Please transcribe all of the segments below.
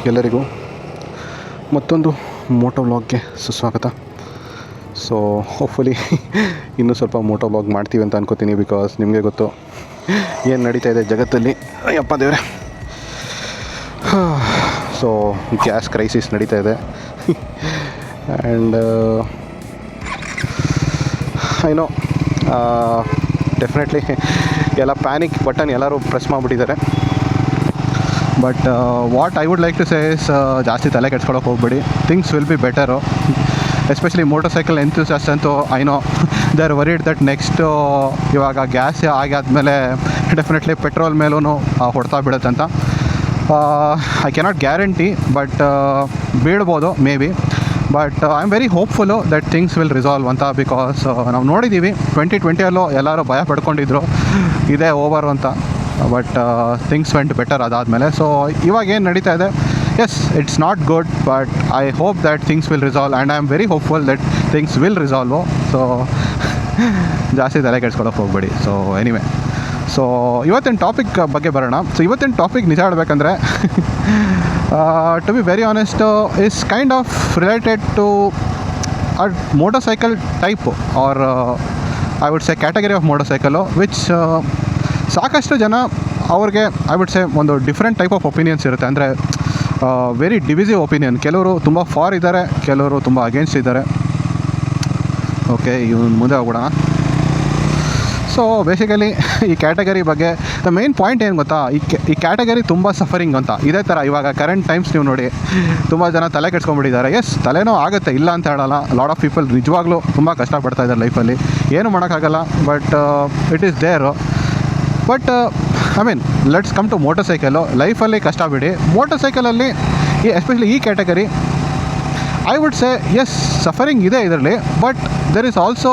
ಎಲ್ಲರಿಗೂ ಮತ್ತೊಂದು ಮೋಟೋ ವ್ಲಾಗ್ಗೆ ಸುಸ್ವಾಗತ. ಸೊ ಹೋಪ್ಫುಲಿ ಇನ್ನೂ ಸ್ವಲ್ಪ ಮೋಟೋ ವ್ಲಾಗ್ ಮಾಡ್ತೀವಿ ಅಂತ ಅನ್ಕೋತೀನಿ. ಬಿಕಾಸ್ ನಿಮಗೆ ಗೊತ್ತು ಏನು ನಡೀತಾ ಇದೆ ಜಗತ್ತಲ್ಲಿ, ಅಯ್ಯಪ್ಪ ದೇವ್ರೆ. ಸೊ ಗ್ಯಾಸ್ ಕ್ರೈಸಿಸ್ ನಡೀತಾ ಇದೆ ಆ್ಯಂಡ್ ಐ ನೋ ಡೆಫಿನೆಟ್ಲಿ ಎಲ್ಲ ಪ್ಯಾನಿಕ್ ಬಟನ್ ಎಲ್ಲರೂ ಪ್ರೆಸ್ ಮಾಡಿಬಿಟ್ಟಿದ್ದಾರೆ. But what I would like to say is ಜಾಸ್ತಿ ತಲೆ ಕೆಡ್ಸ್ಕೊಳಕ್ಕೆ ಹೋಗ್ಬೇಡಿ. Things will be better. Especially motorcycle enthusiast ಅಂತೂ I know they are worried that next ಇವಾಗ ಗ್ಯಾಸ್ ಆಗಾದ್ಮೇಲೆ ಡೆಫಿನೆಟ್ಲಿ ಪೆಟ್ರೋಲ್ ಮೇಲೂ ಹೊಡ್ತಾ ಬಿಡುತ್ತೆ ಅಂತ. ಐ ಕೆನಾಟ್ ಗ್ಯಾರಂಟಿ, ಬಟ್ ಬೀಳ್ಬೋದು maybe. But I am very hopeful that things will resolve ಅಂತ. Because ನಾವು ನೋಡಿದ್ದೀವಿ 2020ಯಲ್ಲೂ ಎಲ್ಲರೂ ಭಯ ಪಡ್ಕೊಂಡಿದ್ರು ಇದೇ ಓವರು ಅಂತ. ಬಟ್ ಥಿಂಗ್ಸ್ ವೆಂಟ್ ಬೆಟರ್ ಅದಾದಮೇಲೆ. ಸೊ ಇವಾಗ ಏನು ನಡೀತಾ ಇದೆ, yes it's not good, but I hope that things will resolve and I am very hopeful that things will resolve. So ಜಾಸ್ತಿ ತಲೆ ಕೆಡ್ಸ್ಕೊಳಕ್ಕೆ ಹೋಗ್ಬೇಡಿ. ಸೊ ಎನಿವೆ, ಸೊ ಇವತ್ತಿನ ಟಾಪಿಕ್ ಬಗ್ಗೆ ಬರೋಣ. ಸೊ ಇವತ್ತಿನ ಟಾಪಿಕ್ ನಿಜ ಹೇಳಬೇಕಂದ್ರೆ to be very honest is kind of related to a motorcycle type or I would say category of motor cycle which ಸಾಕಷ್ಟು ಜನ ಅವ್ರಿಗೆ ಐ ವುಡ್ ಸೇ ಒಂದು ಡಿಫ್ರೆಂಟ್ ಟೈಪ್ ಆಫ್ ಒಪಿನಿಯನ್ಸ್ ಇರುತ್ತೆ. ಅಂದರೆ ವೆರಿ ಡಿವಿಸಿವ್ ಒಪಿನಿಯನ್. ಕೆಲವರು ತುಂಬ for ಇದ್ದಾರೆ, ಕೆಲವರು ತುಂಬ ಅಗೇನ್ಸ್ಟ್ ಇದ್ದಾರೆ. ಓಕೆ, ಇವನು ಮುಂದೆ ಹೋಗ್ಬಿಡೋಣ. ಸೊ ಬೇಸಿಕಲಿ ಈ ಕ್ಯಾಟಗರಿ ಬಗ್ಗೆ ದ ಮೇನ್ ಪಾಯಿಂಟ್ ಏನು ಗೊತ್ತಾ, ಈ ಕ್ಯಾಟಗರಿ ತುಂಬ ಸಫರಿಂಗ್ ಅಂತ. ಇದೇ ಥರ ಇವಾಗ ಕರೆಂಟ್ ಟೈಮ್ಸ್ ನೀವು ನೋಡಿ ತುಂಬ ಜನ ತಲೆ ಕೆಡ್ಸ್ಕೊಂಡ್ಬಿಟ್ಟಿದ್ದಾರೆ. ಎಸ್, ತಲೆನೋ ಆಗುತ್ತೆ, ಇಲ್ಲ ಅಂತ ಹೇಳಲ್ಲ. ಲಾಟ್ ಆಫ್ ಪೀಪಲ್ ನಿಜವಾಗ್ಲೂ ತುಂಬ ಕಷ್ಟಪಡ್ತಾ ಇದ್ದಾರೆ ಲೈಫಲ್ಲಿ, ಏನು ಮಾಡೋಕ್ಕಾಗಲ್ಲ. But it is there. But I mean let's come to motorcycle. ಲೈಫಲ್ಲಿ ಕಷ್ಟ ಬಿಡಿ, ಮೋಟರ್ ಸೈಕಲಲ್ಲಿ ಎಸ್ಪೆಷಲಿ ಈ category I would say yes suffering ಇದೆ ಇದರಲ್ಲಿ. But there is also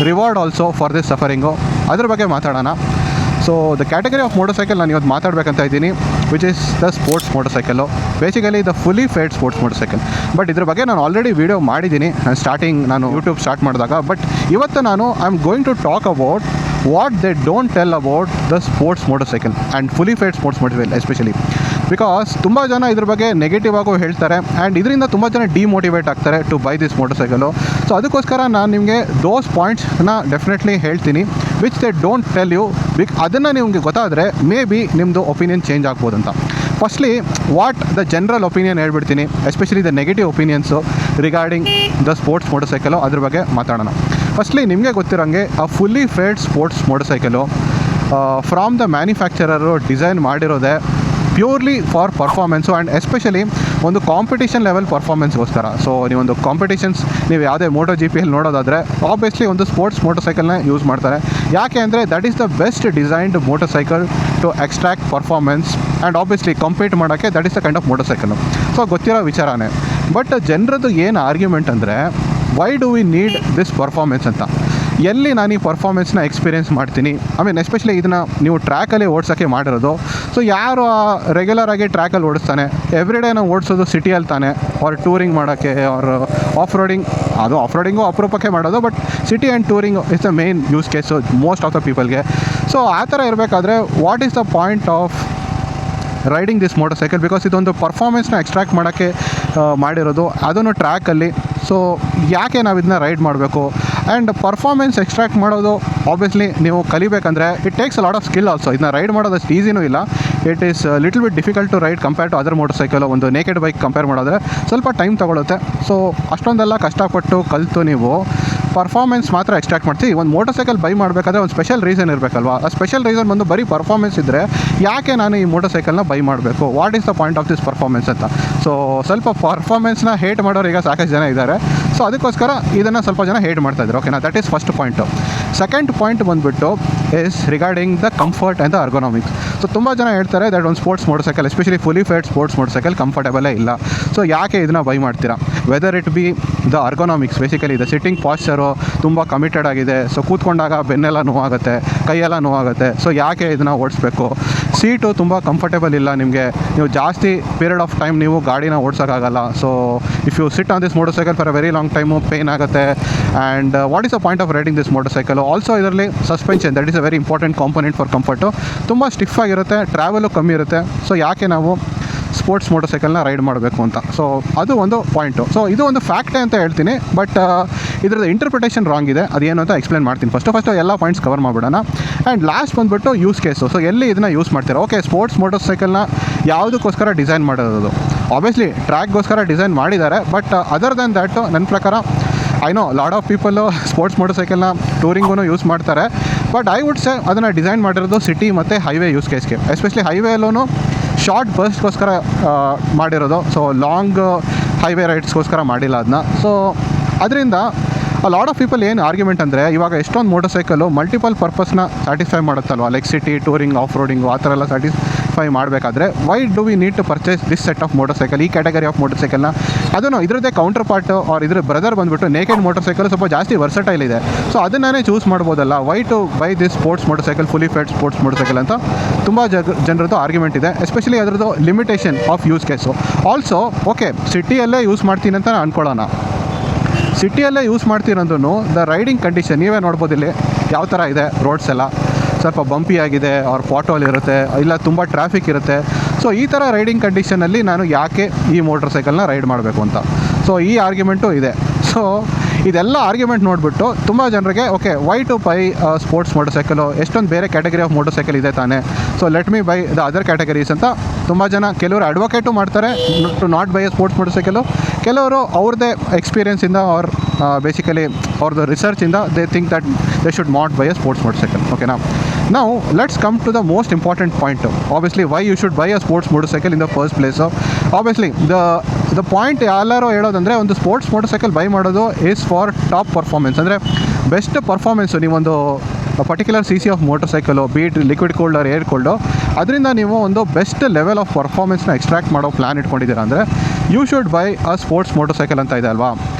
reward also for this suffering. ಅದ್ರ ಬಗ್ಗೆ ಮಾತಾಡೋಣ. So the category of motorcycle ನಾನು ಇವತ್ತು ಮಾತಾಡಬೇಕಂತ ಇದ್ದೀನಿ, which is the sports motorcycle. Basically the fully faired sports motorcycle. But ಇದ್ರ ಬಗ್ಗೆ ನಾನು ಆಲ್ರೆಡಿ ವೀಡಿಯೋ ಮಾಡಿದ್ದೀನಿ ಸ್ಟಾರ್ಟಿಂಗ್, ನಾನು ಯೂಟ್ಯೂಬ್ ಸ್ಟಾರ್ಟ್ ಮಾಡಿದಾಗ. ಬಟ್ ಇವತ್ತು ನಾನು I am going to talk about what they don't tell about the sports motorcycle and fully faired sports motorcycle especially. Because ತುಂಬ ಜನ ಇದ್ರ ಬಗ್ಗೆ ನೆಗೆಟಿವ್ ಆಗೋ ಹೇಳ್ತಾರೆ ಆ್ಯಂಡ್ ಇದರಿಂದ ತುಂಬ ಜನ ಡಿಮೋಟಿವೇಟ್ ಆಗ್ತಾರೆ to buy this motorcycle. So ಅದಕ್ಕೋಸ್ಕರ ನಾನು ನಿಮಗೆ ದೋಸ್ ಪಾಯಿಂಟ್ಸ್ನ ಡೆಫಿನೆಟ್ಲಿ ಹೇಳ್ತೀನಿ which they don't tell you. ಅದನ್ನು ನಿಮಗೆ ಗೊತ್ತಾದರೆ ಮೇ ಬಿ ನಿಮ್ಮದು ಒಪಿನಿಯನ್ ಚೇಂಜ್ ಆಗ್ಬೋದು ಅಂತ. Firstly what the general opinion ಹೇಳ್ಬಿಡ್ತೀನಿ, especially the negative opinions regarding the sports motorcycle. ಅದ್ರ ಬಗ್ಗೆ ಮಾತಾಡೋಣ. ಫಸ್ಟ್ಲಿ ನಿಮಗೆ ಗೊತ್ತಿರೋಂಗೆ ಆ fully faired sports motorcycle from the manufacturer design ಮಾಡಿರೋದೇ purely for performance and especially ಒಂದು ಕಾಂಪಿಟೇಷನ್ ಲೆವೆಲ್ ಪರ್ಫಾರ್ಮೆನ್ಸ್ಗೋಸ್ಕರ. ಸೊ ನೀವೊಂದು ಕಾಂಪಿಟೇಷನ್ಸ್ ನೀವು ಯಾವುದೇ ಮೋಟೋ GPಯಲ್ಲಿ ನೋಡೋದಾದರೆ ಆಬ್ವಿಯಸ್ಲಿ ಒಂದು ಸ್ಪೋರ್ಟ್ಸ್ ಮೋಟರ್ ಸೈಕಲ್ನ ಯೂಸ್ ಮಾಡ್ತಾರೆ. ಯಾಕೆ ಅಂದರೆ that is the best designed motorcycle to extract performance and obviously compete ಮಾಡೋಕ್ಕೆ that is the kind of motorcycle. So ಗೊತ್ತಿರೋ ವಿಚಾರನೇ. ಬಟ್ ಜನರದ್ದು ಏನು ಆರ್ಗ್ಯುಮೆಂಟ್ ಅಂದರೆ why do we need this performance ಅಂತ. ಎಲ್ಲಿ ನಾನು ಈ ಪರ್ಫಾರ್ಮೆನ್ಸ್ನ ಎಕ್ಸ್ಪೀರಿಯೆನ್ಸ್ ಮಾಡ್ತೀನಿ. ಐ ಮೀನ್ ಎಸ್ಪೆಷಲಿ ಇದನ್ನು ನೀವು ಟ್ರ್ಯಾಕಲ್ಲಿ ಓಡಿಸೋಕ್ಕೆ ಮಾಡಿರೋದು. ಸೊ ಯಾರು ರೆಗ್ಯುಲರ್ ಆಗಿ ಟ್ರ್ಯಾಕಲ್ಲಿ ಓಡಿಸ್ತಾನೆ, ಎವ್ರಿ ಡೇ ನಾವು ಓಡಿಸೋದು ಸಿಟಿಯಲ್ಲಿ ತಾನೆ, ಅವ್ರು ಟೂರಿಂಗ್ ಮಾಡೋಕ್ಕೆ ಅವ್ರ ಆಫ್ ರೋಡಿಂಗ್. ಅದು ಆಫ್ ರೋಡಿಂಗು ಅಪರೂಪಕ್ಕೆ ಮಾಡೋದು, but city and touring is the main use case most of the ಪೀಪಲ್ಗೆ. ಸೊ ಆ ಥರ ಇರಬೇಕಾದ್ರೆ what is the point of riding this motorcycle? Because ಇದೊಂದು ಪರ್ಫಾರ್ಮೆನ್ಸ್ನ ಎಕ್ಸ್ಟ್ರಾಕ್ಟ್ ಮಾಡೋಕ್ಕೆ ಮಾಡಿರೋದು, ಅದನ್ನು ಟ್ರ್ಯಾಕಲ್ಲಿ. ಸೊ ಯಾಕೆ ನಾವು ಇದನ್ನ ರೈಡ್ ಮಾಡಬೇಕು? ಆ್ಯಂಡ್ ಪರ್ಫಾರ್ಮೆನ್ಸ್ ಎಕ್ಸ್ಟ್ರಾಕ್ಟ್ ಮಾಡೋದು ಆಬ್ವಿಯಸ್ಲಿ ನೀವು ಕಲಿಬೇಕಂದ್ರೆ it takes a lot of skill also. ಇದನ್ನ ರೈಡ್ ಮಾಡೋದಷ್ಟು ಈಸಿನೂ ಇಲ್ಲ. It is little bit difficult to ride compare to other motorcycle. ಒಂದು ನೇಕೆಡ್ ಬೈಕ್ ಕಂಪೇರ್ ಮಾಡಿದ್ರೆ ಸ್ವಲ್ಪ ಟೈಮ್ ತೊಗೊಳುತ್ತೆ. ಸೊ ಅಷ್ಟೊಂದೆಲ್ಲ ಕಷ್ಟಪಟ್ಟು ಕಲಿತು ನೀವು ಪರ್ಫಾರ್ಮೆನ್ಸ್ ಮಾತ್ರ ಎಕ್ಸ್ಟ್ರಾಕ್ಟ್ ಮಾಡ್ತೀವಿ. ಒಂದು ಮೋಟರ್ ಸೈಕಲ್ ಬೈ ಮಾಡಬೇಕಾದ್ರೆ ಒಂದು ಸ್ಪೆಷಲ್ ರೀಸನ್ ಇರಬೇಕಲ್ವಾ? ಆ ಸ್ಪೆಷಲ್ ರೀಸನ್ ಬಂದು ಬರೀ ಪರ್ಫಾರ್ಮೆನ್ಸ್ ಇದ್ದರೆ ಯಾಕೆ ನಾನು ಈ ಮೋಟರ್ ಸೈಕಲ್ನ ಬೈ ಮಾಡಬೇಕು? What is the point of this performance ಅಂತ. ಸೊ ಸ್ವಲ್ಪ ಪರ್ಫಾರ್ಮೆನ್ಸ್ನ ಹೇಟ್ ಮಾಡೋರು ಈಗ ಸಾಕಷ್ಟು ಜನ ಇದ್ದಾರೆ. ಸೊ ಅದಕ್ಕೋಸ್ಕರ ಇದನ್ನು ಸ್ವಲ್ಪ ಜನ ಹೇಟ್ ಮಾಡ್ತಾಯಿದ್ರು. ಓಕೆನಾ? That is first point. Second point ಬಂದುಬಿಟ್ಟು is regarding the comfort and the ergonomics. So ತುಂಬ ಜನ ಹೇಳ್ತಾರೆ ದಟ್ ಒಂದು sports motorcycle, especially fully faired sports motorcycle ಕಂಫರ್ಟೇಬಲೇ ಇಲ್ಲ. ಸೊ ಯಾಕೆ ಇದನ್ನು ಬೈ ಮಾಡ್ತೀರಾ? Whether it be the ergonomics, basically the sitting posture ತುಂಬ ಕಮಿಟೆಡ್ ಆಗಿದೆ. ಸೊ ಕೂತ್ಕೊಂಡಾಗ ಬೆನ್ನೆಲ್ಲ ನೋವಾಗುತ್ತೆ, ಕೈಯೆಲ್ಲ ನೋವಾಗುತ್ತೆ. ಸೊ ಯಾಕೆ ಇದನ್ನು ಓಡಿಸ್ಬೇಕು? ಸೀಟು ತುಂಬ ಕಂಫರ್ಟೇಬಲ್ ಇಲ್ಲ ನಿಮಗೆ, ನೀವು ಜಾಸ್ತಿ ಪೀರಿಯಡ್ ಆಫ್ ಟೈಮ್ ನೀವು ಗಾಡಿನ ಓಡಿಸೋಕ್ಕಾಗಲ್ಲ. So if you sit on this motorcycle for a very long time pain ಆಗುತ್ತೆ. And what is the point of riding this motorcycle? Also ಇದರಲ್ಲಿ suspension, that is a very important component for comfort. ತುಂಬ stiff ಆಗಿರುತ್ತೆ, travel ಕಮ್ಮಿ ಇರುತ್ತೆ. So ಯಾಕೆ ನಾವು sports ಮೋಟರ್ ಸೈಕಲ್ನ ride ಮಾಡಬೇಕು ಅಂತ. ಸೊ ಅದು ಒಂದು ಪಾಯಿಂಟು. ಸೊ ಇದು ಒಂದು ಫ್ಯಾಕ್ಟೇ ಅಂತ ಹೇಳ್ತೀನಿ, ಬಟ್ ಇದ್ರದ್ದು ಇಂಟರ್ಪ್ರಿಟೇಷನ್ ರಾಂಗ್ ಇದೆ. ಅದೇನು ಅಂತ ಎಕ್ಸ್ಪ್ಲೇನ್ ಮಾಡ್ತೀನಿ. ಫಸ್ಟು ಎಲ್ಲ ಪಾಯಿಂಟ್ಸ್ ಕವರ್ ಮಾಡಿಬಿಡೋಣ. ಆ್ಯಂಡ್ ಲಾಸ್ಟ್ ಬಂದುಬಿಟ್ಟು ಯೂಸ್ ಕೇಸು. ಸೊ ಎಲ್ಲಿ ಇದನ್ನು ಯೂಸ್ ಮಾಡ್ತೀರಾ? ಓಕೆ, ಸ್ಪೋರ್ಟ್ಸ್ ಮೋಟರ್ ಸೈಕಲ್ನ ಯಾವುದಕ್ಕೋಸ್ಕರ ಡಿಸೈನ್ ಮಾಡೋದು? ಆಬ್ವಿಯಸ್ಲಿ ಟ್ರ್ಯಾಕ್ಗೋಸ್ಕರ ಡಿಸೈನ್ ಮಾಡಿದ್ದಾರೆ, ಬಟ್ ಅದರ್ ದೆನ್ ದ್ಯಾಟು ನನ್ನ ಪ್ರಕಾರ I know lot of people sports ಮೋಟರ್ ಸೈಕಲ್ನ ಟೂರಿಂಗೂ ಯೂಸ್ ಮಾಡ್ತಾರೆ, ಬಟ್ ಐ ವುಡ್ ಸೇ ಅದನ್ನು ಡಿಸೈನ್ ಮಾಡಿರೋದು ಸಿಟಿ ಮತ್ತು ಹೈವೇ ಯೂಸ್ ಕೇಸ್ಗೆ. ಎಸ್ಪೆಷಲಿ ಹೈವೇಲೂ ಶಾರ್ಟ್ ಬರ್ಸ್ಟ್ಗೋಸ್ಕರ ಮಾಡಿರೋದು. ಸೊ ಲಾಂಗ್ ಹೈವೇ ರೈಡ್ಸ್ಗೋಸ್ಕರ ಮಾಡಿಲ್ಲ ಅದನ್ನ. ಸೊ ಅದರಿಂದ ಲಾಟ್ ಆಫ್ ಪೀಪಲ್ ಏನು ಆರ್ಗ್ಯುಮೆಂಟ್ ಅಂದರೆ, ಇವಾಗ ಎಷ್ಟೊಂದು ಮೋಟರ್ ಸೈಕಲು ಮಲ್ಟಿಪಲ್ ಪರ್ಪಸ್ನ ಸ್ಯಾಟಿಸ್ಫೈ ಮಾಡುತ್ತಲ್ವ, like city, touring, off roading ಆ ಥರ ಎಲ್ಲ ಸ್ಯಾಟಿಸ್ಫೈ ಮಾಡಬೇಕಾದ್ರೆ why do we need to purchase this set of motorcycle, ಈ ಕ್ಯಾಟಗರಿ ಆಫ್ ಮೋಟರ್ ಸೈಕಲ್ನ? ಅದನ್ನು ಇದರದ್ದೇ ಕೌಂಟರ್ ಪಾರ್ಟ್ ಆರ್ ಇದ್ರ ಬ್ರದರ್ ಬಂದುಬಿಟ್ಟು ನೇಕೆಡ್ ಮೋಟರ್ ಸೈಕಲ್ ಸ್ವಲ್ಪ ಜಾಸ್ತಿ ವರ್ಸಟೈಲ್ ಇದೆ. ಸೊ ಅದನ್ನೇ ಚೂಸ್ ಮಾಡ್ಬೋದಲ್ಲ, why to buy this sports motorcycle, fully faired sports motorcycle ಅಂತ ತುಂಬ ಜನರದ್ದು ಆರ್ಗ್ಯುಮೆಂಟ್ ಇದೆ. ಎಸ್ಪೆಷಲಿ ಅದರದ್ದು limitation of use case. Also okay, ಸಿಟಿಯಲ್ಲೇ ಯೂಸ್ ಮಾಡ್ತೀನಿ ಅಂತ ಅಂದ್ಕೊಳ್ಳೋಣ. ಸಿಟಿಯಲ್ಲೇ ಯೂಸ್ ಮಾಡ್ತೀರಂದ್ರೂ ದ ರೈಡಿಂಗ್ ಕಂಡೀಷನ್ ನೀವೇ ನೋಡ್ಬೋದು ಇಲ್ಲಿ ಯಾವ ಥರ ಇದೆ. ರೋಡ್ಸ್ ಎಲ್ಲ ಸ್ವಲ್ಪ ಬಂಪಿ ಆಗಿದೆ, ಅವ್ರ ಪಾಟೋಲ್ ಇರುತ್ತೆ, ಇಲ್ಲ ತುಂಬ ಟ್ರಾಫಿಕ್ ಇರುತ್ತೆ. ಸೊ ಈ ಥರ ರೈಡಿಂಗ್ ಕಂಡೀಷನಲ್ಲಿ ನಾನು ಯಾಕೆ ಈ ಮೋಟರ್ ಸೈಕಲ್ನ ರೈಡ್ ಮಾಡಬೇಕು ಅಂತ. ಸೊ ಈ ಆರ್ಗ್ಯುಮೆಂಟು ಇದೆ. ಸೊ ಇದೆಲ್ಲ ಆರ್ಗ್ಯುಮೆಂಟ್ ನೋಡಿಬಿಟ್ಟು ತುಂಬ ಜನರಿಗೆ okay, why to buy sports motorcycle, ಎಷ್ಟೊಂದು ಬೇರೆ ಕ್ಯಾಟಗರಿ ಆಫ್ ಮೋಟರ್ ಸೈಕಲ್ ಇದೆ ತಾನೇ, so let me buy the other categories ಅಂತ ತುಂಬ ಜನ, ಕೆಲವರು ಅಡ್ವೊಕೇಟು ಮಾಡ್ತಾರೆ to not buy a sports motorcycle. ಕೆಲವರು ಅವ್ರದ್ದೇ ಎಕ್ಸ್ಪೀರಿಯನ್ಸಿಂದ ಅವ್ರ ಬೇಸಿಕಲಿ ಅವ್ರದ್ದು ರಿಸರ್ಚಿಂದ they think that they should not buy a sports motorcycle. ಓಕೆನಾ? Now let's come to the most important point. Obviously why you should buy a sports motorcycle in the first place. Obviously the point ಎಲ್ಲರೂ ಹೇಳೋದಂದರೆ, ಒಂದು sports motorcycle buy ಮಾಡೋದು is for top performance. ಅಂದರೆ best performance. ನೀವೊಂದು particular C C of motorcycle, be it liquid cooled or air cooled, ಅದರಿಂದ ನೀವು ಒಂದು best level of ಪರ್ಫಾರ್ಮೆನ್ಸ್ನ ಎಕ್ಸ್ಟ್ರಾಕ್ಟ್ ಮಾಡೋ ಪ್ಲ್ಯಾನ್ ಇಟ್ಕೊಂಡಿದ್ದೀರಾ ಅಂದರೆ you should buy a sports motorcycle ಅಂತ ಇದೆ ಅಲ್ವಾ.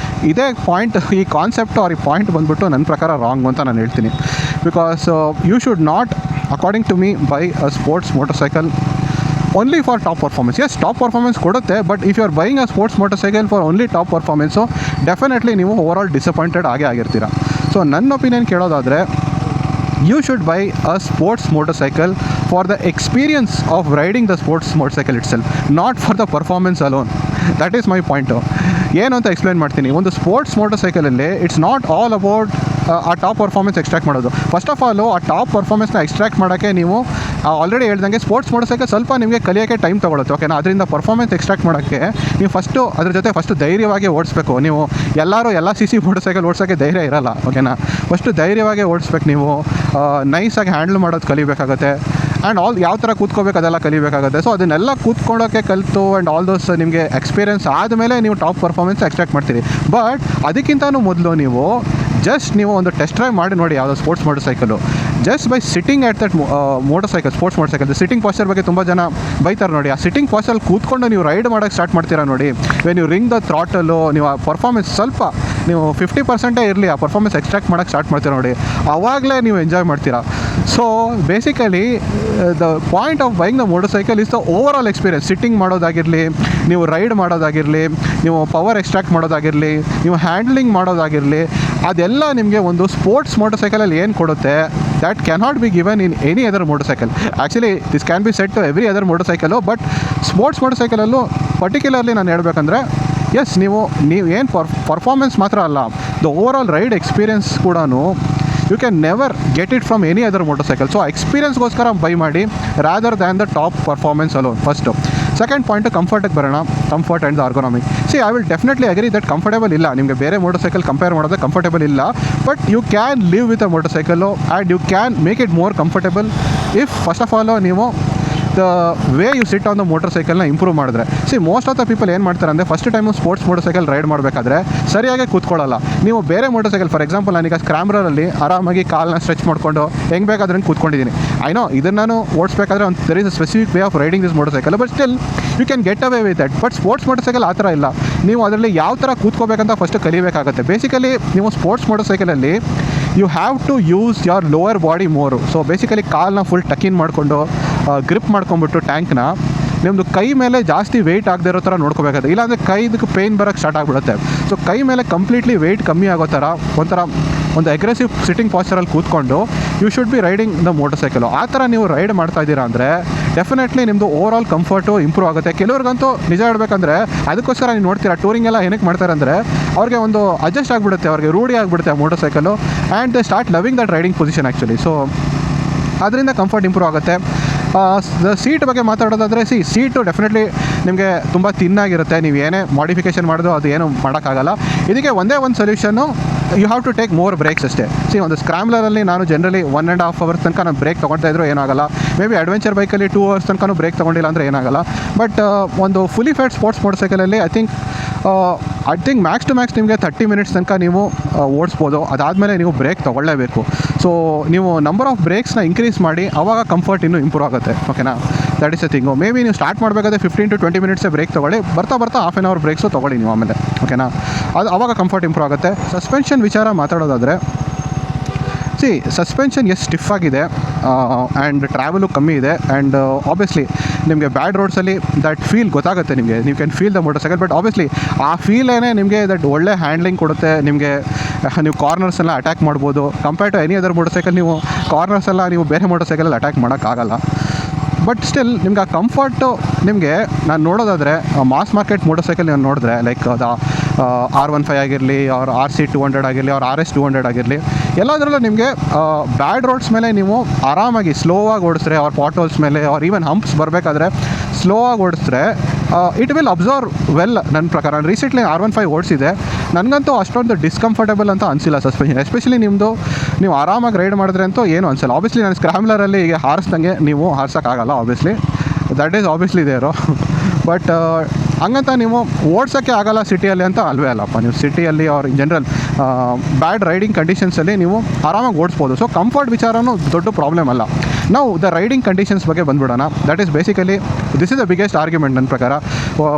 ಇದೇ ಪಾಯಿಂಟ್, ಈ ಕಾನ್ಸೆಪ್ಟ್ ಆರ್ ಈ ಪಾಯಿಂಟ್ ಬಂದುಬಿಟ್ಟು ನನ್ನ ಪ್ರಕಾರ ರಾಂಗ್ ಅಂತ ನಾನು ಹೇಳ್ತೀನಿ. Because you should not, according to me, buy a sports motorcycle only for top performance. Yes, top performance ಕೊಡುತ್ತೆ, but if you are buying a sports motorcycle for only top performance, definitely ನೀವು overall disappointed ಆಗಿರ್ತೀರ. So ನನ್ನ opinion ಕೇಳೋದಾದರೆ, you should buy a sports motorcycle for the experience of riding the sports motorcycle itself, not for the performance alone. That is my point. ಏನು ಅಂತ explain ಮಾಡ್ತೀನಿ. ಒಂದು sports ಮೋಟರ್ ಸೈಕಲಲ್ಲಿ it's not all about ಆ top performance extract ಮಾಡೋದು. First of all ಆ top ಪರ್ಫಾರ್ಮೆನ್ಸ್ನ extract ಮಾಡೋಕ್ಕೆ ನೀವು ಆಲ್ರೆಡಿ ಹೇಳ್ದಂಗೆ ಸ್ಪೋರ್ಟ್ಸ್ ಮೋಟರ್ ಸೈಕಲ್ ಸ್ವಲ್ಪ ನಿಮಗೆ ಕಲಿಯೋಕ್ಕೆ ಟೈಮ್ ತೊಗೊಳುತ್ತೆ. ಓಕೆನಾ? ಅದರಿಂದ ಪರ್ಫಾರ್ಮೆನ್ಸ್ ಎಕ್ಸ್ಟ್ರಾಕ್ಟ್ ಮಾಡೋಕ್ಕೆ ನೀವು ಅದ್ರ ಜೊತೆ ಫಸ್ಟು ಧೈರ್ಯವಾಗಿ ಓಡಿಸ್ಬೇಕು. ನೀವು ಎಲ್ಲ ಸಿ ಸಿ ಮೋಟರ್ ಸೈಕಲ್ ಓಡಿಸೋಕ್ಕೆ ಧೈರ್ಯ ಇರಲ್ಲ. ಓಕೆನಾ? ಫಸ್ಟು ಧೈರ್ಯವಾಗಿ ಓಡಿಸ್ಬೇಕು. ನೀವು ನೈಸಾಗಿ ಹ್ಯಾಂಡಲ್ ಮಾಡೋದು ಕಲಿಬೇಕಾಗುತ್ತೆ. ಆ್ಯಂಡ್ ಯಾವ ಥರ ಕೂತ್ಕೋಬೇಕು ಅದೆಲ್ಲ ಕಲಿಬೇಕಾಗುತ್ತೆ. ಸೊ ಅದನ್ನೆಲ್ಲ ಕೂತ್ಕೊಳ್ಳೋಕ್ಕೆ ಕಲಿತು ಆ್ಯಂಡ್ ಆಲ್ ದೋಸ್ ನಿಮಗೆ ಎಕ್ಸ್ಪೀರಿಯನ್ಸ್ ಆದಮೇಲೆ ನೀವು ಟಾಪ್ ಪರ್ಫಾರ್ಮೆನ್ಸ್ ಎಕ್ಸ್ಟ್ರಾಕ್ಟ್ ಮಾಡ್ತೀರಿ. ಬಟ್ ಅದಕ್ಕಿಂತನೂ ಮೊದಲು ನೀವು ಒಂದು ಟೆಸ್ಟ್ ಡ್ರೈವ್ ಮಾಡಿ ನೋಡಿ ಯಾವುದೋ sports motor cycle. Just by sitting at that motor cycle, sports motor cycle, sitting Pasteur ಬಗ್ಗೆ ತುಂಬ ಜನ ಬೈತಾರೆ ನೋಡಿ. ಆ ಸಿಟ್ಟಿಂಗ್ ಪಾಸ್ಚರಲ್ಲಿ ಕೂತ್ಕೊಂಡು ನೀವು ರೈಡ್ ಮಾಡೋಕ್ಕೆ ಸ್ಟಾರ್ಟ್ ಮಾಡ್ತೀರಾ ನೋಡಿ, ವೆನ್ ಯು ರಿಂಗ್ ದ ಥ್ರಾಟಲು, ನೀವು ಆ ಪರ್ಫಾರ್ಮೆನ್ಸ್ ಸ್ವಲ್ಪ ನೀವು 50% ಇರಲಿ, ಆ ಪರ್ಫಾರ್ಮೆನ್ಸ್ ಎಕ್ಸ್ಟ್ರಾಕ್ಟ್ ಮಾಡೋಕ್ಕೆ ಸ್ಟಾರ್ಟ್ ಮಾಡ್ತೀರಾ ನೋಡಿ, ಆವಾಗಲೇ ನೀವು ಎಂಜಾಯ್ ಮಾಡ್ತೀರಾ. So basically the point of buying the motorcycle is the overall experience. Sitting ಮಾಡೋದಾಗಿರಲಿ, ನೀವು ರೈಡ್ ಮಾಡೋದಾಗಿರಲಿ, ನೀವು ಪವರ್ ಎಕ್ಸ್ಟ್ರಾಕ್ಟ್ ಮಾಡೋದಾಗಿರಲಿ, ನೀವು ಹ್ಯಾಂಡ್ಲಿಂಗ್ ಮಾಡೋದಾಗಿರಲಿ, ಅದೆಲ್ಲ ನಿಮಗೆ ಒಂದು ಸ್ಪೋರ್ಟ್ಸ್ ಮೋಟರ್ ಸೈಕಲಲ್ಲಿ ಏನು ಕೊಡುತ್ತೆ, that cannot be given in any other motorcycle. Actually this can be set to every other motorcycle, but sports ಮೋಟರ್ ಸೈಕಲಲ್ಲೂ ಪರ್ಟಿಕ್ಯುಲರ್ಲಿ ನಾನು ಹೇಳ್ಬೇಕಂದ್ರೆ, ಎಸ್, ನೀವು ಏನು ಪರ್ಫಾರ್ಮೆನ್ಸ್ ಮಾತ್ರ ಅಲ್ಲ, the overall ride experience ಕೂಡ you can never get it from any other motorcycle. So ಎಕ್ಸ್ಪೀರಿಯನ್ಸ್ಗೋಸ್ಕರ ಬೈ ಮಾಡಿ rather than the top performance alone. First. Second point ಕಂಫರ್ಟಿಗೆ ಬರೋಣ. Comfort and the ಆರ್ಗೊನಾಮಿಕ್. I will definitely agree that comfortable ಇಲ್ಲ, ನಿಮಗೆ ಬೇರೆ motorcycle compare ಮಾಡೋದು comfortable ಇಲ್ಲ, but you can live with a motorcycle and you can make it more comfortable if first of all ನೀವು the way you sit on the ಮೋಟರ್ ಸೈಕಲ್ನ improve ಮಾಡಿದ್ರೆ. Most of the people ಏನು ಮಾಡ್ತಾರೆ ಅಂದರೆ, first time sports motorcycle ride ಮಾಡಬೇಕಾದ್ರೆ ಸರಿಯಾಗಿ ಕೂತ್ಕೊಳ್ಳಲ್ಲ. ನೀವು ಬೇರೆ ಮೋಟರ್ ಸೈಕಲ್, ಫಾರ್ ಎಕ್ಸಾಂಪಲ್ ನಾನೀಗ ಸ್ಕ್ರಾಮ್ರಲ್ಲಿ ಆರಾಮಾಗಿ ಕಾಲನ್ನ ಸ್ಟ್ರೆಚ್ ಮಾಡಿಕೊಂಡು ಹೆಂಗೆ ಬೇಕಾದ್ರೆ ಕೂತ್ಕೊಂಡಿದ್ದೀನಿ. ಐನೋ ಇದನ್ನು ನಾನು ಓಡಿಸ್ಬೇಕಾದ್ರೆ ಒಂದು there is a specific way of riding this motorcycle, but still you can get away with that. But sports motorcycle ಆ ಥರ ಇಲ್ಲ. ನೀವು ಅದರಲ್ಲಿ ಯಾವ ಥರ ಕೂತ್ಕೋಬೇಕಂತ ಫಸ್ಟ್ ಕಲಿಬೇಕಾಗುತ್ತೆ. ಬೇಸಿಕಲಿ ನೀವು ಸ್ಪೋರ್ಟ್ಸ್ ಮೋಟರ್ ಸೈಕಲಲ್ಲಿ you have to use your lower body more. So basically ಕಾಲನ್ನ ಫುಲ್ ಟಕಿನ್ ಮಾಡಿಕೊಂಡು ಗ್ರಿಪ್ ಮಾಡ್ಕೊಂಬಿಟ್ಟು ಟ್ಯಾಂಕ್ನ ನಿಮ್ಮದು ಕೈ ಮೇಲೆ ಜಾಸ್ತಿ ವೆಯ್ಟ್ ಆಗದೆ ಇರೋ ಥರ ನೋಡ್ಕೋಬೇಕಾಗುತ್ತೆ. ಇಲ್ಲಾಂದರೆ ಕೈದಕ್ಕೆ ಪೇಯ್ನ್ ಬರೋಕ್ಕೆ ಸ್ಟಾರ್ಟ್ ಆಗಿಬಿಡುತ್ತೆ. ಸೊ ಕೈ ಮೇಲೆ ಕಂಪ್ಲೀಟ್ಲಿ ವೆಯ್ಟ್ ಕಮ್ಮಿ ಆಗೋ ಥರ ಒಂದು ಅಗ್ರೆಸಿವ್ ಸಿಟ್ಟಿಂಗ್ ಪಾಸ್ಚರಲ್ಲಿ ಕೂತ್ಕೊಂಡು you should be riding the motorcycle. ಆ ಥರ ನೀವು ರೈಡ್ ಮಾಡ್ತಾ ಇದ್ದೀರಾ ಅಂದರೆ ಡೆಫಿನೆಟ್ಲಿ ನಿಮ್ಮದು ಓವರ್ ಆಲ್ ಕಂಫರ್ಟು ಇಂಪ್ರೂವ್ ಆಗುತ್ತೆ. ಕೆಲವ್ರಿಗಂತೂ ನಿಜ ಹೇಳ್ಬೇಕಂದ್ರೆ ಅದಕ್ಕೋಸ್ಕರ ನೀವು ನೋಡ್ತೀರಾ ಟೂರಿಂಗ್ ಎಲ್ಲ ಏನಕ್ಕೆ ಮಾಡ್ತಾರೆ ಅಂದರೆ ಅವ್ರಿಗೆ ಒಂದು ಅಡ್ಜಸ್ಟ್ ಆಗಿಬಿಡುತ್ತೆ, ಅವ್ರಿಗೆ ರೂಢಿ ಆಗಿಬಿಡುತ್ತೆ ಆ motor cycle, and they start loving that riding position actually. So ಅದರಿಂದ ಕಂಫರ್ಟ್ ಇಂಪ್ರೂವ್ ಆಗುತ್ತೆ. ಸೀಟ್ ಬಗ್ಗೆ ಮಾತಾಡೋದಾದರೆ ಸೀಟು ಡೆಫಿನೆಟ್ಲಿ ನಿಮಗೆ ತುಂಬ ತಿನ್ನಾಗಿರುತ್ತೆ. ನೀವು ಏನೇ ಮಾಡಿಫಿಕೇಷನ್ ಮಾಡೋದು ಅದು ಏನು ಮಾಡೋಕ್ಕಾಗಲ್ಲ. ಇದಕ್ಕೆ ಒಂದೇ ಒಂದು solution, you have to take more breaks ಅಷ್ಟೇ. ಒಂದು ಸ್ಕ್ರಾಮ್ಲರಲ್ಲಿ ನಾನು ಜನರಲಿ 1.5 hours ತನಕ ನಾನು ಬ್ರೇಕ್ ತೊಗೊಳ್ತಾ ಇದ್ರೂ ಏನಾಗಲ್ಲ. ಮೇ ಬಿ ಅಡ್ವೆಂಚರ್ ಬೈಕಲ್ಲಿ 2 hours ತನಕ ಬ್ರೇಕ್ ತೊಗೊಂಡಿಲ್ಲ ಅಂದರೆ ಏನಾಗಲ್ಲ. ಬಟ್ ಒಂದು ಫುಲ್ಲಿ ಫೇಡ್ ಸ್ಪೋರ್ಟ್ಸ್ ಮೋಟರ್ ಸೈಕಲಲ್ಲಿ I think max to max ನಿಮಗೆ 30 minutes ತನಕ ನೀವು ಓಡಿಸ್ಬೋದು. ಅದಾದಮೇಲೆ ನೀವು ಬ್ರೇಕ್ ತೊಗೊಳ್ಳೇಬೇಕು. ಸೊ ನೀವು ನಂಬರ್ ಆಫ್ ಬ್ರೇಕ್ಸ್ನ ಇನ್ಕ್ರೀಸ್ ಮಾಡಿ, ಆವಾಗ ಕಂಫರ್ಟ್ ಇನ್ನೂ ಇಂಪ್ರೂವ್ ಆಗುತ್ತೆ. ಓಕೆನಾ, that is a thing. Maybe ನೀವು ಸ್ಟಾರ್ಟ್ ಮಾಡಬೇಕಾದ್ರೆ 15 to 20 minutes ಬ್ರೇಕ್ ತೊಗೊಳ್ಳಿ, ಬರ್ತಾ half an hour ಬ್ರೇಕ್ಸು ತೊಗೊಳ್ಳಿ ನೀವು ಆಮೇಲೆ. ಓಕೆನಾ, ಅದು ಆವಾಗ ಕಂಫರ್ಟ್ ಇಂಪ್ರೂವ್ ಆಗುತ್ತೆ. ಸಸ್ಪೆನ್ಷನ್ ವಿಚಾರ ಮಾತಾಡೋದಾದರೆ ಸಸ್ಪೆನ್ಷನ್ ಎಷ್ಟು ಸ್ಟಿಫ್ ಆಗಿದೆ ಆ್ಯಂಡ್ ಟ್ರಾವೆಲು ಕಮ್ಮಿ ಇದೆ, ಆ್ಯಂಡ್ ಆಬ್ವಿಯಸ್ಲಿ ನಿಮಗೆ ಬ್ಯಾಡ್ ರೋಡ್ಸಲ್ಲಿ ದಟ್ ಫೀಲ್ ಗೊತ್ತಾಗುತ್ತೆ ನಿಮಗೆ. ನೀವು can feel the motorcycle, but obviously ಆ ಫೀಲೇನೇ ನಿಮಗೆ ದಟ್ ಒಳ್ಳೆ ಹ್ಯಾಂಡ್ಲಿಂಗ್ ಕೊಡುತ್ತೆ ನಿಮಗೆ. ನೀವು ಕಾರ್ನರ್ಸೆಲ್ಲ ಅಟ್ಯಾಕ್ ಮಾಡ್ಬೋದು. Compare to any other motorcycle ನೀವು ಕಾರ್ನರ್ಸೆಲ್ಲ ನೀವು ಬೇರೆ ಮೋಟರ್ ಸೈಕಲಲ್ಲಿ ಅಟ್ಯಾಕ್ ಮಾಡೋಕ್ಕಾಗಲ್ಲ. ಬಟ್ ಸ್ಟಿಲ್ ನಿಮ್ಗೆ ಆ ಕಂಫರ್ಟು ನಿಮಗೆ ನಾನು ನೋಡೋದಾದರೆ ಮಾಸ್ ಮಾರ್ಕೆಟ್ ಮೋಟರ್ ಸೈಕಲ್ ನಾನು ನೋಡಿದ್ರೆ ಲೈಕ್ ಅದು R15 ಆಗಿರಲಿ, ಅವ್ರ RC 200 ಆಗಿರಲಿ, ಅವ್ರ RS 200 ಆಗಿರಲಿ, ಎಲ್ಲದರಲ್ಲೂ ನಿಮಗೆ ಬ್ಯಾಡ್ ರೋಡ್ಸ್ ಮೇಲೆ ನೀವು ಆರಾಮಾಗಿ ಸ್ಲೋವಾಗಿ ಓಡಿಸಿದ್ರೆ, ಅವ್ರ ಪಾಟ್ ಹೋಲ್ಸ್ ಮೇಲೆ ಅವ್ರ ಈವನ್ ಹಂಪ್ಸ್ ಬರಬೇಕಾದ್ರೆ ಸ್ಲೋ ಆಗಿ ಓಡಿಸಿದ್ರೆ ಇಟ್ ವಿಲ್ ಅಬ್ಸರ್ವ್ ವೆಲ್. ನನ್ನ ಪ್ರಕಾರ ನಾನು ರೀಸೆಂಟ್ಲಿ R15 ಓಡಿಸಿದೆ, ನನಗಂತೂ ಅಷ್ಟೊಂದು ಡಿಸ್ಕಂಫರ್ಟೇಬಲ್ ಅಂತ ಅನಿಸಿಲ್ಲ ಸಸ್ಪೆನ್ಷನ್. ಎಸ್ಪೆಷಲಿ ನೀವು ಆರಾಮಾಗಿ ರೈಡ್ ಮಾಡಿದ್ರೆ ಅಂತೂ ಏನೂ ಅನಿಸಲ್ಲ. ಆಬ್ವಿಯಸ್ಲಿ ನಾನು ಸ್ಕ್ರಾಮ್ಲರಲ್ಲಿ ಈಗ ಹಾರಿಸ್ದಂಗೆ ನೀವು ಹಾರ್ಸೋಕ್ಕಾಗಲ್ಲ, obviously that is obviously there. But ಹಂಗಂತ ನೀವು ಓಡ್ಸೋಕ್ಕೆ ಆಗಲ್ಲ ಸಿಟಿಯಲ್ಲಿ ಅಂತ ಅಲ್ವೇ ಅಲ್ಲಪ್ಪ. ನೀವು ಸಿಟಿಯಲ್ಲಿ ಅವ್ರ ಇನ್ ಜನರಲ್ ಬ್ಯಾಡ್ ರೈಡಿಂಗ್ ಕಂಡೀಷನ್ಸಲ್ಲಿ ನೀವು ಆರಾಮಾಗಿ ಓಡಿಸ್ಬೋದು. ಸೊ ಕಂಫರ್ಟ್ ವಿಚಾರನೂ ದೊಡ್ಡ ಪ್ರಾಬ್ಲಮ್ ಅಲ್ಲ. ನಾವು ದ ರೈಡಿಂಗ್ ಕಂಡೀಷನ್ಸ್ ಬಗ್ಗೆ ಬಂದ್ಬಿಡೋಣ. That is basically this is the biggest argument ನನ್ನ ಪ್ರಕಾರ.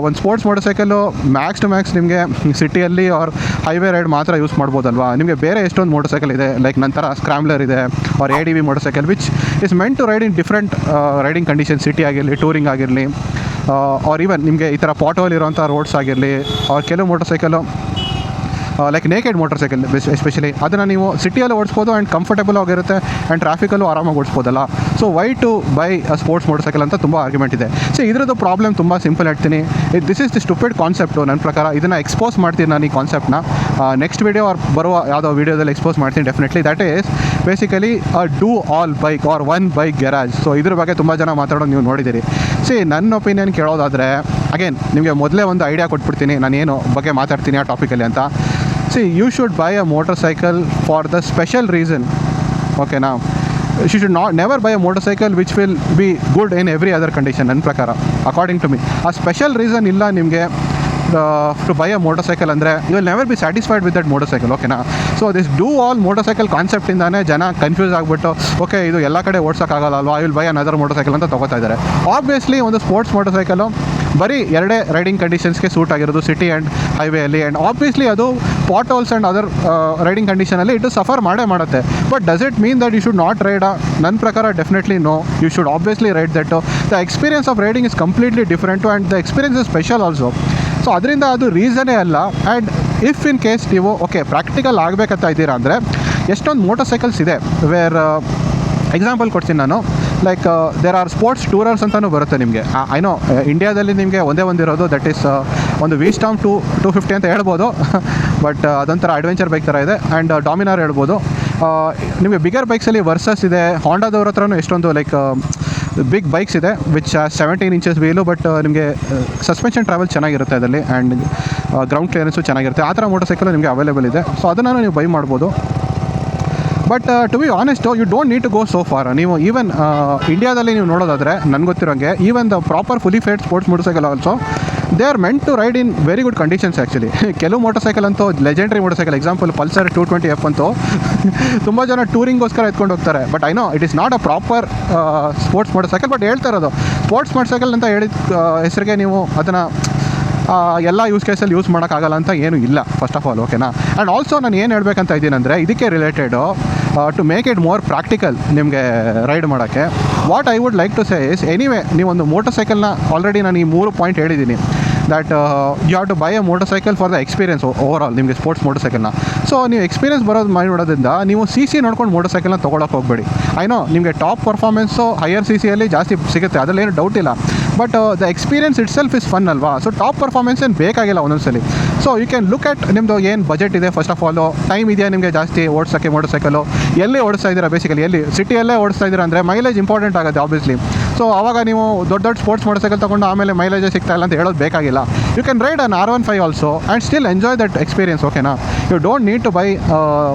ಒಂದು sports motorcycle max to max ನಿಮಗೆ ಸಿಟಿಯಲ್ಲಿ ಅವ್ರ ಹೈವೇ ರೈಡ್ ಮಾತ್ರ ಯೂಸ್ ಮಾಡ್ಬೋದಲ್ವಾ. ನಿಮಗೆ ಬೇರೆ ಎಷ್ಟೊಂದು ಮೋಟರ್ ಸೈಕಲ್ ಇದೆ, ಲೈಕ್ ನಂತರ ಸ್ಕ್ರಾಮ್ಲರ್ ಇದೆ, ಅವ್ರ ADV motorcycle which is meant to ride in different riding condition, city ಆಗಿರಲಿ, ಟೂರಿಂಗ್ ಆಗಿರಲಿ, ಅವ್ರ ಈವನ್ ನಿಮಗೆ ಈ ಥರ ಪಾಟೋಲ್ ಇರೋಂಥ ರೋಡ್ಸ್ ಆಗಿರಲಿ. ಅವ್ರ ಕೆಲವು motorcycle like naked motorcycle especially ಅದನ್ನು ನೀವು ಸಿಟಿಯಲ್ಲಿ ಓಡಿಸ್ಬೋದು ಆ್ಯಂಡ್ ಕಂಫರ್ಟೇಬಲ್ ಆಗಿರುತ್ತೆ ಆ್ಯಂಡ್ ಟ್ರಾಫಿಕಲ್ಲೂ ಆರಾಮಾಗಿ ಓಡಿಸ್ಬೋದಲ್ಲ. So why to buy a sports motorcycle ಅಂತ ತುಂಬ ಆರ್ಗ್ಯುಮೆಂಟ್ ಇದೆ. ಸೊ ಇದ್ರದ್ದು ಪ್ರಾಬ್ಲಮ್ ತುಂಬ ಸಿಂಪಲ್ ಹೇಳ್ತೀನಿ. This is the stupid concept ನನ್ನ ಪ್ರಕಾರ. ಇದನ್ನು ಎಕ್ಸ್ಪೋಸ್ ಮಾಡ್ತೀನಿ ನಾನು ಈ ಕಾನ್ಸೆಪ್ಟ್ನ ನೆಕ್ಸ್ಟ್ ವೀಡಿಯೋ ಆರ್ ಬರುವ ಯಾವುದೋ ವೀಡಿಯೋದಲ್ಲಿ ಎಕ್ಸ್ಪೋಸ್ ಮಾಡ್ತೀನಿ definitely. That is basically do all bike or one bike garage. So ಇದ್ರ ಬಗ್ಗೆ ತುಂಬ ಜನ ಮಾತಾಡೋದು ನೀವು ನೋಡಿದ್ದೀರಿ. ನನ್ನ ಒಪಿನಿಯನ್ ಕೇಳೋದಾದರೆ ಅಗೇನ್ ನಿಮಗೆ ಮೊದಲೇ ಒಂದು ಐಡಿಯಾ ಕೊಟ್ಬಿಡ್ತೀನಿ ನಾನು ಏನು ಬಗ್ಗೆ ಮಾತಾಡ್ತೀನಿ ಆ ಟಾಪಿಕಲ್ಲಿ ಅಂತ. you should buy a motorcycle for the special reason. Okay, now you should never buy a motorcycle which will be good in every other condition ನನ್ನ ಪ್ರಕಾರ according to me. ಆ ಸ್ಪೆಷಲ್ ರೀಸನ್ ಇಲ್ಲ ನಿಮಗೆ to buy a motorcycle ಅಂದರೆ you will never be satisfied with that motorcycle. ಓಕೆನಾ. So this do all motorcycle ಕಾನ್ಸೆಪ್ಟಿಂದಾನೇ ಜನ confuse ಆಗಿಬಿಟ್ಟು ಓಕೆ ಇದು ಎಲ್ಲ ಕಡೆ ಓಡ್ಸೋಕ್ಕಾಗಲ್ಲ ಅಲ್ವಾ, I will buy another motorcycle ಅಂತ ತೊಗೋತಾ ಇದ್ದಾರೆ. ಆಬ್ವಿಯಸ್ಲಿ ಒಂದು ಸ್ಪೋರ್ಟ್ಸ್ ಮೋಟರ್ಸೈಕಲು ಬರೀ ಎರಡೇ ರೈಡಿಂಗ್ ಕಂಡೀಷನ್ಸ್ಗೆ ಸೂಟ್ ಆಗಿರೋದು, ಸಿಟಿ ಆ್ಯಂಡ್ ಹೈವೇಯಲ್ಲಿ. ಆ್ಯಂಡ್ ಆಬ್ವಿಯಸ್ಲಿ ಅದು potholes and other riding ಕಂಡೀಷನಲ್ಲಿ ಇಟ್ಟು ಸಫರ್ ಮಾಡೇ. But does it mean that you should not ride? ನನ್ನ ಪ್ರಕಾರ definitely no, you should obviously ride that. The experience of riding is completely different and the experience is special also. So ಅದರಿಂದ ಅದು ರೀಸನೇ ಅಲ್ಲ. And if in case ನೀವು okay practical ಆಗಬೇಕಂತ ಇದ್ದೀರಾ ಅಂದರೆ ಎಷ್ಟೊಂದು ಮೋಟರ್ ಸೈಕಲ್ಸ್ ಇದೆ ವೇರ್ ಎಕ್ಸಾಂಪಲ್ ಕೊಡ್ತೀನಿ ನಾನು. ಲೈಕ್ ದೇರ್ ಆರ್ ಸ್ಪೋರ್ಟ್ಸ್ ಟೂರರ್ಸ್ ಅಂತಲೂ ಬರುತ್ತೆ ನಿಮಗೆ. ಐ ನೋ ಇಂಡಿಯಾದಲ್ಲಿ ನಿಮಗೆ ಒಂದೇ ಒಂದಿರೋದು ದಟ್ ಈಸ್ ಒಂದು ವಿಸ್ಟಾಮ್ 250 ಅಂತ ಹೇಳ್ಬೋದು. ಬಟ್ ಅದೊಂಥರ ಅಡ್ವೆಂಚರ್ ಬೈಕ್ ಥರ ಇದೆ. ಆ್ಯಂಡ್ ಡಾಮಿನಾರ್ ಹೇಳ್ಬೋದು. ನಿಮಗೆ ಬಿಗರ್ ಬೈಕ್ಸಲ್ಲಿ ವರ್ಸಸ್ ಇದೆ. ಹಾಂಡಾದವ್ರ ಹತ್ರನೂ ಎಷ್ಟೊಂದು ಲೈಕ್ ಬಿಗ್ ಬೈಕ್ಸ್ ಇದೆ ವಿಚ್ 17 inches ವೀಲು. ಬಟ್ ನಿಮಗೆ ಸಸ್ಪೆನ್ಷನ್ ಟ್ರಾವೆಲ್ ಚೆನ್ನಾಗಿರುತ್ತೆ ಅದರಲ್ಲಿ ಆ್ಯಂಡ್ ಗ್ರೌಂಡ್ ಕ್ಲಿಯರೆನ್ಸು ಚೆನ್ನಾಗಿರುತ್ತೆ. ಆ ಥರ ಮೋಟರ್ ಸೈಕಲ್ ನಿಮಗೆ ಅವೈಲೇಬಲ್ ಇದೆ. ಸೊ ಅದನ್ನು ನೀವು ಬೈ ಮಾಡ್ಬೋದು. But to be honest you don't need to go so far. ನೀವು ಈವನ್ ಇಂಡಿಯಾದಲ್ಲಿ ನೀವು ನೋಡೋದಾದರೆ ನನಗೆ ಗೊತ್ತಿರೋಂಗೆ even the proper fully faired sports motorcycle also they are meant to ride in very good conditions actually. ಕೆಲವು motor cycle ಅಂತೂ legendary motor cycle, example Pulsar 220F ಅಂತೂ ತುಂಬ ಜನ ಟೂರಿಂಗೋಸ್ಕರ ಎತ್ಕೊಂಡು ಹೋಗ್ತಾರೆ. But I know it is not a proper sports motorcycle. But ಹೇಳ್ತಾ ಇರೋದು sports motorcycle ಅಂತ ಹೇಳಿದ ಹೆಸರಿಗೆ ನೀವು ಅದನ್ನು ಎಲ್ಲ ಯೂಸ್ ಕೇಸಲ್ಲಿ ಯೂಸ್ ಮಾಡೋಕ್ಕಾಗಲ್ಲ ಅಂತ ಏನೂ ಇಲ್ಲ ಫಸ್ಟ್ ಆಫ್ ಆಲ್. ಓಕೆನಾ. ಆ್ಯಂಡ್ ಆಲ್ಸೋ ನಾನು ಏನು ಹೇಳ್ಬೇಕಂತ ಇದ್ದೀನಿ ಅಂದರೆ ಇದಕ್ಕೆ related to make it more practical ನಿಮಗೆ ರೈಡ್ ಮಾಡೋಕ್ಕೆ what I would like to say is anyway ನೀವೊಂದು ಮೋಟರ್ ಸೈಕಲ್ನ ಆಲ್ರೆಡಿ ನಾನು ಈ 3 ಪಾಯಿಂಟ್ ಹೇಳಿದ್ದೀನಿ. That you have to buy a motorcycle for the experience overall ನಿಮಗೆ ಸ್ಪೋರ್ಟ್ಸ್ ಮೋಟರ್ ಸೈಕಲ್ನ. ಸೊ ನೀವು ಎಕ್ಸ್ಪೀರಿಯನ್ಸ್ ಬರೋದು ಮಾಡಿಬಿಡೋದ್ರಿಂದ ನೀವು ಸಿ ನೋಡ್ಕೊಂಡು ಮೋಟರ್ ಸೈಕಲ್ನ ತೊಗೊಳಕ್ಕೆ ಹೋಗಬೇಡಿ. ಐನೋ ನಿಮಗೆ ಟಾಪ್ ಪರ್ಫಾರ್ಮೆನ್ಸು ಹೈಯರ್ ಸಿ ಜಾಸ್ತಿ ಸಿಗುತ್ತೆ, ಅದರಲ್ಲಿ ಏನು ಡೌಟ್ ಇಲ್ಲ. But the experience itself is fun ಅಲ್ವಾ. ಸೊ ಟಾಪ್ ಪರ್ಫಾರ್ಮೆನ್ಸ್ ಏನು ಬೇಕಾಗಿಲ್ಲ ಒಂದೊಂದ್ಸಲಿ. So you can look at ನಿಮ್ಮದು ಏನು ಬಜೆಟ್ ಇದೆ ಫಸ್ಟ್ ಆಫ್ ಆಲು, ಟೈಮ್ ಇದೆಯಾ ನಿಮಗೆ ಜಾಸ್ತಿ ಓಡಿಸೋಕ್ಕೆ ಮೋಟರ್ ಸೈಕಲು, ಎಲ್ಲಿ ಓಡಿಸ್ತಾ ಇದ್ದೀರಾ ಬೇಸಿಕಲಿ, ಎಲ್ಲಿ ಸಿಟಿಯಲ್ಲೇ ಓಡಿಸ್ತಾ ಇದ್ದೀರಾ ಅಂದರೆ ಮೈಲೇಜ್ ಇಂಪಾರ್ಟೆಂಟ್ ಆಗುತ್ತೆ ಆಬ್ವಿಯಸ್ಲಿ. ಸೊ ಆವಾಗ ನೀವು ದೊಡ್ಡ ಸ್ಪೋರ್ಟ್ಸ್ ಮೋಟರ್ ಸೈಕಲ್ ತೊಗೊಂಡು ಆಮೇಲೆ ಮೈಲೇಜೇ ಸಿಗ್ತಾ ಇಲ್ಲ ಅಂತ ಹೇಳೋದು ಬೇಕಾಗಿಲ್ಲ. You can ride on R15 also and still enjoy that experience, ಓಕೆನಾ. You don't need to buy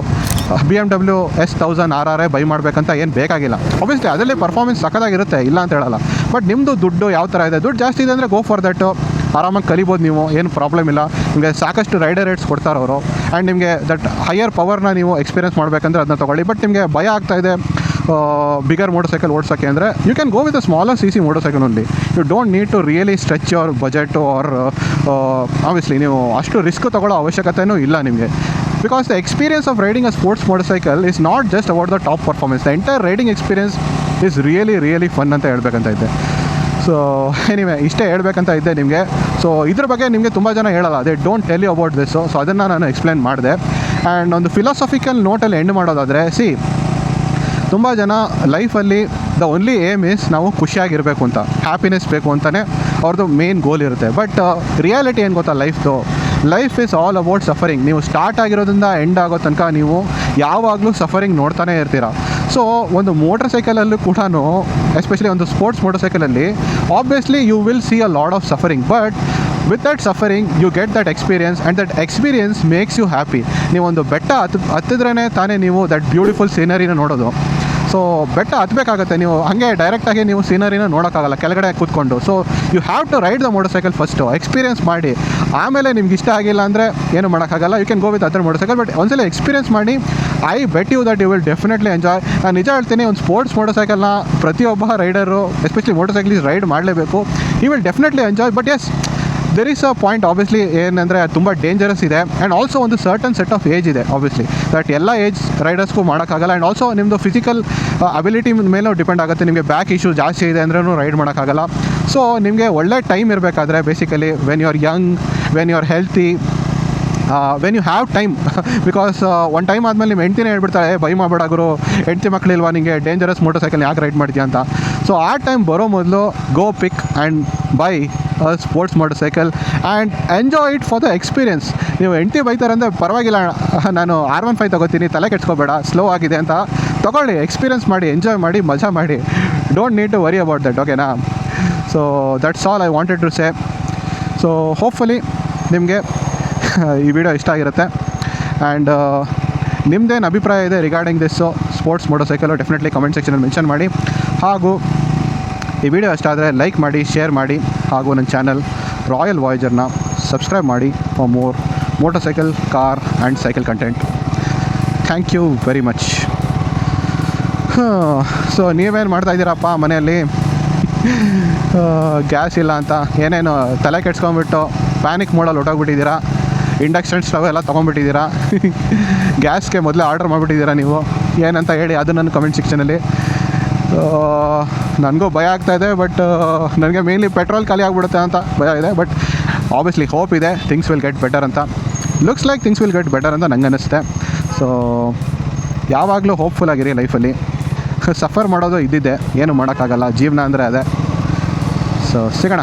BMW S1000 RR buy ಮಾಡಬೇಕಂತ ಏನು ಬೇಕಾಗಿಲ್ಲ. ಆಬ್ವಿಯಸ್ಲಿ ಅದರಲ್ಲಿ ಪರ್ಫಾರ್ಮೆನ್ಸ್ ಸಕ್ಕತ್ತಾಗಿರುತ್ತೆ, ಇಲ್ಲ ಅಂತ ಹೇಳಲ್ಲ. ಬಟ್ ನಿಮ್ಮದು ದುಡ್ಡು ಯಾವ ಥರ ಇದೆ, ದುಡ್ಡು ಜಾಸ್ತಿ ಇದೆ ಅಂದರೆ ಗೋ ಫಾರ್ ದಟ್, ಆರಾಮಾಗಿ ಕಲಿಬೋದು ನೀವು, ಏನು ಪ್ರಾಬ್ಲಮ್ ಇಲ್ಲ. ನಿಮಗೆ ಸಾಕಷ್ಟು ರೈಡರ್ ರೇಟ್ಸ್ ಕೊಡ್ತಾರೆ ಅವರು, ಆ್ಯಂಡ್ ನಿಮಗೆ ದಟ್ ಹೈಯರ್ ಪವರ್ನ ನೀವು ಎಕ್ಸ್ಪೀರಿಯನ್ಸ್ ಮಾಡಬೇಕಂದ್ರೆ ಅದನ್ನ ತೊಗೊಳ್ಳಿ. ಬಟ್ ನಿಮಗೆ ಭಯ ಆಗ್ತಾಯಿದೆ ಬಿಗರ್ ಮೋಟರ್ ಸೈಕಲ್ ಓಡಿಸೋಕ್ಕೆ ಅಂದರೆ you can go with a smaller CC motorcycle only. You don't need to really stretch your budget or obviously ನೀವು ಅಷ್ಟು ರಿಸ್ಕ್ ತೊಗೊಳ್ಳೋ ಅವಶ್ಯಕತೆಯೂ ಇಲ್ಲ ನಿಮಗೆ. Because the experience of riding a sports motorcycle is not just about the top performance. The entire riding experience is really fun ಅಂತ ಹೇಳ್ಬೇಕಂತ ಇದ್ದೆ. So anyway ಇಷ್ಟೇ ಹೇಳ್ಬೇಕಂತ ಇದ್ದೆ ನಿಮಗೆ. ಸೊ ಇದ್ರ ಬಗ್ಗೆ ನಿಮಗೆ ತುಂಬ ಜನ ಹೇಳಲ್ಲ, they don't tell you about this. So ಅದನ್ನು ನಾನು ಎಕ್ಸ್ಪ್ಲೇನ್ ಮಾಡಿದೆ. ಆ್ಯಂಡ್ ಒಂದು ಫಿಲಾಸಫಿಕಲ್ ನೋಟಲ್ಲಿ ಎಂಡ್ ಮಾಡೋದಾದರೆ, ತುಂಬ ಜನ ಲೈಫಲ್ಲಿ ದ ಓನ್ಲಿ ಏಮ್ ಇಸ್ ನಾವು ಖುಷಿಯಾಗಿರಬೇಕು ಅಂತ, ಹ್ಯಾಪಿನೆಸ್ ಬೇಕು ಅಂತಲೇ ಅವ್ರದ್ದು ಮೇನ್ ಗೋಲ್ ಇರುತ್ತೆ. ಬಟ್ ರಿಯಾಲಿಟಿ ಏನು ಗೊತ್ತಾ, life is all about suffering. ನೀವು ಸ್ಟಾರ್ಟ್ ಆಗಿರೋದ್ರಿಂದ ಎಂಡ್ ಆಗೋ ತನಕ ನೀವು ಯಾವಾಗಲೂ ಸಫರಿಂಗ್ ನೋಡ್ತಾನೆ ಇರ್ತೀರ. ಸೊ ಒಂದು ಮೋಟರ್ ಸೈಕಲಲ್ಲೂ ಕೂಡ, ಎಸ್ಪೆಷಲಿ ಒಂದು ಸ್ಪೋರ್ಟ್ಸ್ ಮೋಟರ್ ಸೈಕಲಲ್ಲಿ obviously you will see a lot of suffering, but with that suffering you get that experience and that experience makes you happy. ನೀವೊಂದು ಬೆಟ್ಟ ಹತ್ತಿದ್ರೇ ತಾನೇ ನೀವು ದಟ್ ಬ್ಯೂಟಿಫುಲ್ ಸೀನರಿನ ನೋಡೋದು. ಸೊ ಬೆಟ್ಟ ಹತ್ತಬೇಕಾಗತ್ತೆ, ನೀವು ಹಾಗೆ ಡೈರೆಕ್ಟಾಗಿ ನೀವು ಸೀನರಿನ ನೋಡೋಕ್ಕಾಗಲ್ಲ ಕೆಳಗಡೆ ಕೂತ್ಕೊಂಡು. So you have to ride the motorcycle first, experience ಮಾಡಿ. ಆಮೇಲೆ ನಿಮ್ಗೆ ಇಷ್ಟ ಆಗಿಲ್ಲ ಅಂದರೆ ಏನು ಮಾಡೋಕ್ಕಾಗಲ್ಲ, you can go with other motorcycle. But ಒಂದ್ಸಲ ಎಕ್ಸ್ಪೀರಿಯನ್ಸ್ ಮಾಡಿ, I bet you that you will definitely enjoy. ನಾನು ನಿಜ ಹೇಳ್ತೀನಿ, ಒಂದು ಸ್ಪೋರ್ಟ್ಸ್ ಮೋಟರ್ ಸೈಕಲ್ನ ಪ್ರತಿಯೊಬ್ಬ rider, especially motorcyclist ride ಮಾಡಲೇಬೇಕು. You will definitely enjoy. But yes, there is a point obviously ಏನಂದರೆ ತುಂಬ ಡೇಂಜರಸ್ ಇದೆ. ಆ್ಯಂಡ್ ಆಲ್ಸೋ ಒಂದು ಸರ್ಟನ್ ಸೆಟ್ ಆಫ್ ಏಜ್ ಇದೆ ಆಬ್ವಿಯಸ್ಲಿ, ದಟ್ ಎಲ್ಲ ಏಜ್ ರೈಡರ್ಸ್ಗೂ ಮಾಡೋಕ್ಕಾಗಲ್ಲ. ಆ್ಯಂಡ್ ಆಲ್ಸೋ ನಿಮ್ಮದು ಫಿಸಿಕಲ್ ಅಬಿಲಿಟಿ ಮೇಲೂ ಡಿಪೆಂಡ್ ಆಗುತ್ತೆ. ನಿಮಗೆ ಬ್ಯಾಕ್ ಇಶ್ಯೂ ಜಾಸ್ತಿ ಇದೆ ಅಂದ್ರೂ ರೈಡ್ ಮಾಡೋಕ್ಕಾಗಲ್ಲ. ಸೊ ನಿಮಗೆ ಒಳ್ಳೆ ಟೈಮ್ ಇರಬೇಕಾದ್ರೆ, basically when you are young, when you are healthy, when you have time. Because ಒಂದು ಟೈಮ್ ಆದಮೇಲೆ ನಿಮ್ಮ ಹೆಂಡ್ತಿನೇ ಹೇಳ್ಬಿಡ್ತಾರೆ, ಬೈ ಮಾಡಬೇಡ ಗುರು, ಹೆಂಡ್ತಿ ಮಕ್ಕಳಿಲ್ವಾ ನಿಮಗೆ, ಡೇಂಜರಸ್ ಮೋಟರ್ ಸೈಕಲ್ ಯಾಕೆ ರೈಡ್ ಮಾಡ್ತೀಯ ಅಂತ. ಸೊ ಆ ಟೈಮ್ ಬರೋ ಮೊದಲು go pick and buy a sports motorcycle and enjoy it for the experience. ನೀವು ಹೆಂಡ್ತಿ ಬೈತಾರೆ ಅಂದರೆ ಪರವಾಗಿಲ್ಲ, ನಾನು R15 ತೊಗೋತೀನಿ, ತಲೆ ಕೆಡ್ಸ್ಕೊಬೇಡ, ಸ್ಲೋ ಆಗಿದೆ ಅಂತ ತೊಗೊಳ್ಳಿ, ಎಕ್ಸ್ಪೀರಿಯನ್ಸ್ ಮಾಡಿ, ಎಂಜಾಯ್ ಮಾಡಿ, ಮಜಾ ಮಾಡಿ. Don't need to worry about that, ಓಕೆನಾ. So that's all I wanted to say. So hopefully ನಿಮಗೆ ಈ ವಿಡಿಯೋ ಇಷ್ಟ ಆಗಿರುತ್ತೆ. ಆ್ಯಂಡ್ ನಿಮ್ಮದೇನು ಅಭಿಪ್ರಾಯ ಇದೆ regarding this sports motorcycle, definitely comment ಸೆಕ್ಷನಲ್ಲಿ ಮೆನ್ಷನ್ ಮಾಡಿ. ಹಾಗೂ ಈ ವಿಡಿಯೋ ಇಷ್ಟ ಆದರೆ ಲೈಕ್ ಮಾಡಿ, ಶೇರ್ ಮಾಡಿ, ಹಾಗೂ ನನ್ನ ಚಾನಲ್ ರಾಯಲ್ ವಾಯೇಜರ್ನ ಸಬ್ಸ್ಕ್ರೈಬ್ ಮಾಡಿ for more motorcycle, car and cycle content. Thank you very much. So ನೀವೇನು ಮಾಡ್ತಾಯಿದ್ದೀರಪ್ಪ ಮನೆಯಲ್ಲಿ, ಗ್ಯಾಸ್ ಇಲ್ಲ ಅಂತ ಏನೇನು ತಲೆ ಕೆಡ್ಸ್ಕೊಂಬಿಟ್ಟು ಪ್ಯಾನಿಕ್ ಮೋಡಲ್ಲಿ ಹೊಟ್ಟೋಗ್ಬಿಟ್ಟಿದ್ದೀರಾ, ಇಂಡಕ್ಷನ್ ಸ್ಟವ್ ಎಲ್ಲ ತೊಗೊಂಡ್ಬಿಟ್ಟಿದ್ದೀರಾ, ಗ್ಯಾಸ್ಗೆ ಮೊದಲೇ ಆರ್ಡರ್ ಮಾಡಿಬಿಟ್ಟಿದ್ದೀರಾ ನೀವು, ಏನಂತ ಹೇಳಿ ಅದು ನನ್ನ ಕಮೆಂಟ್ ಸೆಕ್ಷನಲ್ಲಿ. ನನಗೂ ಭಯ ಆಗ್ತಾಯಿದೆ, ಬಟ್ ನನಗೆ ಮೇನ್ಲಿ ಪೆಟ್ರೋಲ್ ಖಾಲಿ ಆಗಿಬಿಡುತ್ತೆ ಅಂತ ಭಯ ಇದೆ. ಬಟ್ ಆಬ್ವಿಯಸ್ಲಿ ಹೋಪ್ ಇದೆ ಥಿಂಗ್ಸ್ ವಿಲ್ ಗೆಟ್ ಬೆಟರ್ ಅಂತ. Looks like things will get better ಅಂತ ನಂಗೆ ಅನ್ನಿಸುತ್ತೆ. ಸೊ ಯಾವಾಗಲೂ ಹೋಪ್ಫುಲ್ ಆಗಿರಿ ಲೈಫಲ್ಲಿ. ಸಫರ್ ಮಾಡೋದು ಇದ್ದಿದ್ದೆ, ಏನು ಮಾಡೋಕ್ಕಾಗಲ್ಲ, ಜೀವನ ಅಂದರೆ ಅದೇ. ಸೊ ಸಿಗೋಣ.